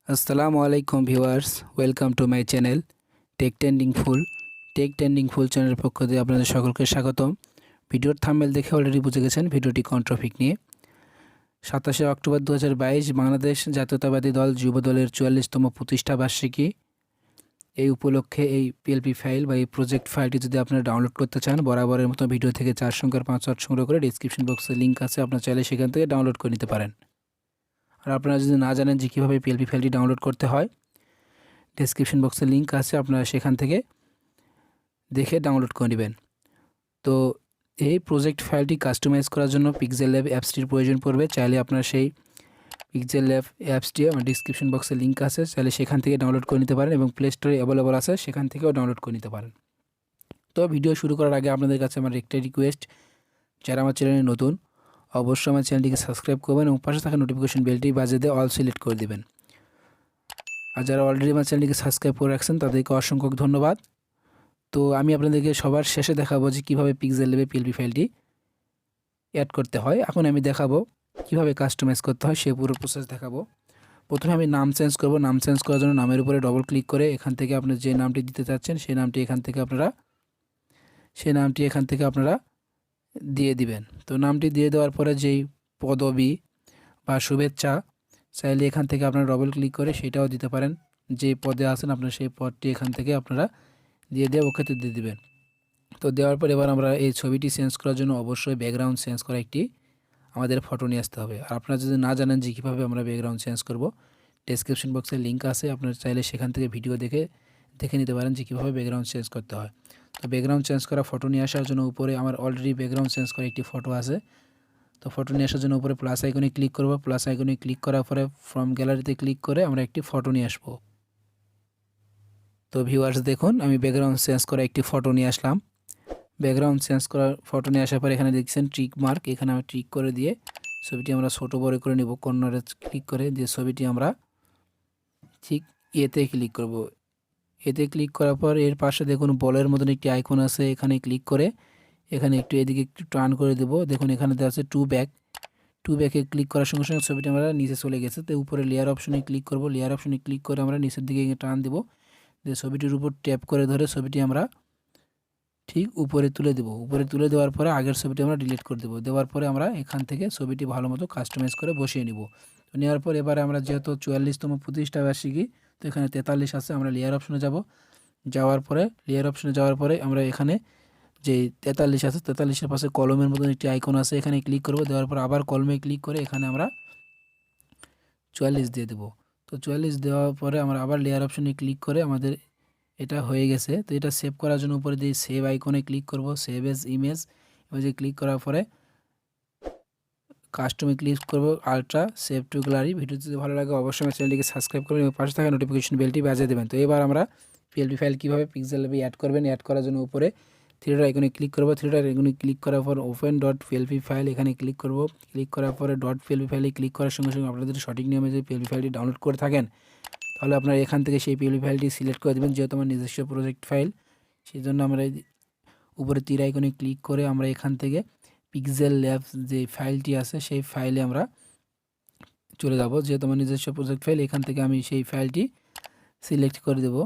Assalamualaikum viewers, welcome to my channel tech trending full চ্যানেলের পক্ষ থেকে আপনাদের সকলকে স্বাগতম। ভিডিওর থাম্বনেল দেখে অলরেডি বুঝে গেছেন ভিডিওটি কোন টপিক নিয়ে। 27শে অক্টোবর 2022 বাংলাদেশ জাতীয়তাবাদী দল যুব দলের 44তম প্রতিষ্ঠা বার্ষিকী। এই উপলক্ষে এই পিএলপি ফাইল বা এই প্রজেক্ট ফাইলটি যদি আপনারা ডাউনলোড করতে চান, বরাবরের মতো ভিডিও থেকে 4 সংখ্যার 5 শট সংগ্রহ করে ডেসক্রিপশন বক্সে লিঙ্ক আছে, আপনারা চাইলে সেখান থেকে ডাউনলোড করে নিতে পারেন। আর আপনারা যদি না জানেন যে কীভাবে পিএলপি ফাইলটি ডাউনলোড করতে হয়, ডেসক্রিপশন বক্সে লিঙ্ক আছে, আপনারা সেখান থেকে দেখে ডাউনলোড করে নেবেন। তো এই প্রজেক্ট ফাইলটি কাস্টমাইজ করার জন্য পিক্সেল ল্যাব অ্যাপসটির প্রয়োজন পড়বে। চাইলে আপনারা সেই পিক্সেল ল্যাব অ্যাপসটি আমার ডেসক্রিপশন বক্সে লিঙ্ক আছে, চাইলে সেখান থেকে ডাউনলোড করে নিতে পারেন এবং প্লে স্টোরে অ্যাভেলেবল আছে, সেখান থেকেও ডাউনলোড করে নিতে পারেন। তো ভিডিও শুরু করার আগে আপনাদের কাছে আমার একটা রিকোয়েস্ট, যারা আমার চ্যানেলে নতুন অবশ্যই আমার চ্যানেলটিকে সাবস্ক্রাইব করবেন এবং পাশে থাকা নোটিফিকেশন বেলটি বাজিয়ে দিয়ে অল সিলেক্ট করে দেবেন। আর যারা অলরেডি আমার চ্যানেলটিকে সাবস্ক্রাইব করে রাখছেন তাদেরকে অসংখ্য ধন্যবাদ। তো আমি আপনাদেরকে সবার শেষে দেখাবো যে কীভাবে পিক্সেল ল্যাবে পিএলপি ফাইলটি অ্যাড করতে হয়। এখন আমি দেখাবো কীভাবে কাস্টমাইজ করতে হয়, সেই পুরো প্রসেস দেখাবো। প্রথমে আমি নাম চেঞ্জ করব। নাম চেঞ্জ করার জন্য নামের উপরে ডবল ক্লিক করে এখান থেকে আপনি যে নামটি দিতে চাচ্ছেন সেই নামটি এখান থেকে আপনারা দিয়ে দিবেন। তো নামটি দিয়ে দেওয়ার পরে যেই পদবি বা শুভেচ্ছা চাইলে এখান থেকে আপনারা ডবল ক্লিক করে সেটাও দিতে পারেন। যে পদে আছেন আপনার সেই পদটি এখান থেকে আপনারা দিয়ে ওকেতে দিয়ে দিবেন। তো দেওয়ার পর এবার আমরা এই ছবিটি চেঞ্জ করার জন্য অবশ্যই ব্যাকগ্রাউন্ড চেঞ্জ করা একটি আমাদের ফটো নিয়ে আসতে হবে। আর আপনারা যদি না জানেন যে কীভাবে আমরা ব্যাকগ্রাউন্ড চেঞ্জ করব, ডেসক্রিপশন বক্সে লিঙ্ক আছে, আপনারা চাইলে সেখান থেকে ভিডিও দেখে নিতে পারেন যে কীভাবে ব্যাকগ্রাউন্ড চেঞ্জ করতে হয়। তো ব্যাকগ্রাউন্ড চেঞ্জ করা ফটো নিয়ে আসার জন্য উপরে আমার অলরেডি ব্যাকগ্রাউন্ড চেঞ্জ করা একটি ফটো আছে। তো ফটো নিয়ে আসার জন্য উপরে প্লাস আইকনে ক্লিক করব। প্লাস আইকনে ক্লিক করার পরে ফ্রম গ্যালারিতে ক্লিক করে আমরা একটি ফটো নিয়ে আসবো। তো ভিউয়ার্স দেখুন, আমি ব্যাকগ্রাউন্ড চেঞ্জ করা একটি ফটো নিয়ে আসলাম। ব্যাকগ্রাউন্ড চেঞ্জ করা ফটো নিয়ে আসার পর এখানে দেখছেন ট্রিক মার্ক, এখানে আমি ট্রিক করে দিয়ে ছবিটি আমরা ছোটো বড় করে নেব। কর্নারে ক্লিক করে দিয়ে ছবিটি আমরা ঠিক এতে ক্লিক করব। এতে ক্লিক করার পর এর পাশে দেখুন বলের মতন একটি আইকন আছে, এখানে ক্লিক করে এখানে এদিকে একটু টার্ন করে দেব। দেখুন এখানে দেওয়া আছে টু ব্যাকে ক্লিক করার সঙ্গে সঙ্গে ছবিটি আমরা নিচে চলে গেছে। তো উপরে লেয়ার অপশনে ক্লিক করব। লেয়ার অপশনে ক্লিক করে আমরা নিচের দিকে টার্ন দেব, দিয়ে ছবিটির উপর ট্যাপ করে ধরে ছবিটি আমরা ঠিক উপরে তুলে দেব। উপরে তুলে দেওয়ার পরে আগের ছবিটি আমরা ডিলিট করে দেবো। দেওয়ার পরে আমরা এখান থেকে ছবিটি ভালো মতো কাস্টমাইজ করে বসিয়ে নিব। তো নেওয়ার পর এবারে আমরা যেহেতু 44তম প্রতিষ্ঠা বার্ষিকী, তো এখানে 43 আছে, আমরা লেয়ার অপশনে যাওয়ার পরে আমরা এখানে যে 43 আছে 43-এর পাশে কলমের মতন একটি আইকন আছে, এখানে ক্লিক করব। দেওয়ার পর আবার কলমে ক্লিক করে এখানে আমরা 44 দিয়ে দেবো। তো 44 দেওয়ার পরে আমরা আবার লেয়ার অপশনে ক্লিক করে আমাদের এটা হয়ে গেছে। তো এটা সেভ করার জন্য উপরে দিয়ে সেভ আইকনে ক্লিক করব, সেভ এজ ইমেজ। এবার যে ক্লিক করার পরে কাস্টমে ক্লিক করব, ultra save two gallery. Video যদি ভালো লাগে অবশ্যই আমার চ্যানেলটিকে সাবস্ক্রাইব করবেন এবং পাশে থাকা নোটিফিকেশন বেলটি বাজিয়ে দেবেন। তো এবার আমরা পিএলপি ফাইল কীভাবে পিক্সেল ল্যাবে অ্যাড করবেন, অ্যাড করার জন্য উপরে থ্রি ডট আইকনে ক্লিক করব। থ্রি ডট আইকনে ক্লিক করার পর ওপেন ডট পিএলপি ফাইল এখানে ক্লিক করব। ক্লিক করার পরে ডট পিএলপি ফাইলে ক্লিক করার সঙ্গে সঙ্গে আপনাদের সঠিক নিয়মে যে পিএলপি ফাইলটি ডাউনলোড করে থাকেন, তাহলে আপনারা এখান থেকে সেই পিএলপি ফাইলটি সিলেক্ট করে দেবেন। যেহেতু আমার নিজস্ব প্রজেক্ট ফাইল, সেই জন্য আমরা উপরে তীর আইকনে ক্লিক করে আমরা এখান থেকে পিক্সেল ল্যাব যে ফাইলটি আছে সেই ফাইলে আমরা চলে যাব। যেহেতু আমার নিজস্ব প্রজেক্ট ফাইল, এখান থেকে আমি সেই ফাইলটি সিলেক্ট করে দেব।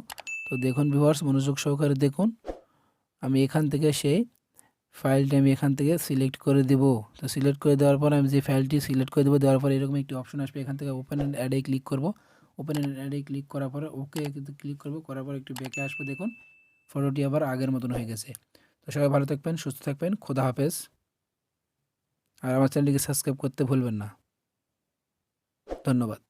তো দেখুন ভিউয়ার্স, মনোযোগ সহকারে দেখুন, আমি এখান থেকে সেই ফাইলটি সিলেক্ট করে দেব। তো সিলেক্ট করে দেওয়ার পর আমি যে ফাইলটি সিলেক্ট করে দেবো, দেওয়ার পর এরকম একটি অপশন আসবে, এখান থেকে ওপেন অ্যান্ড অ্যাডে ক্লিক করব। ওপেন অ্যান্ড অ্যাডে ক্লিক করার পরে ওকে ক্লিক করব। করার পর একটু ব্যাকে আসবে, দেখুন ফটোটি আবার আগের মতন হয়ে গেছে। তো সবাই ভালো থাকবেন, সুস্থ থাকবেন, খোদা হাফেজ। আর আমার চ্যানেলটিকে সাবস্ক্রাইব করতে ভুলবেন না। ধন্যবাদ।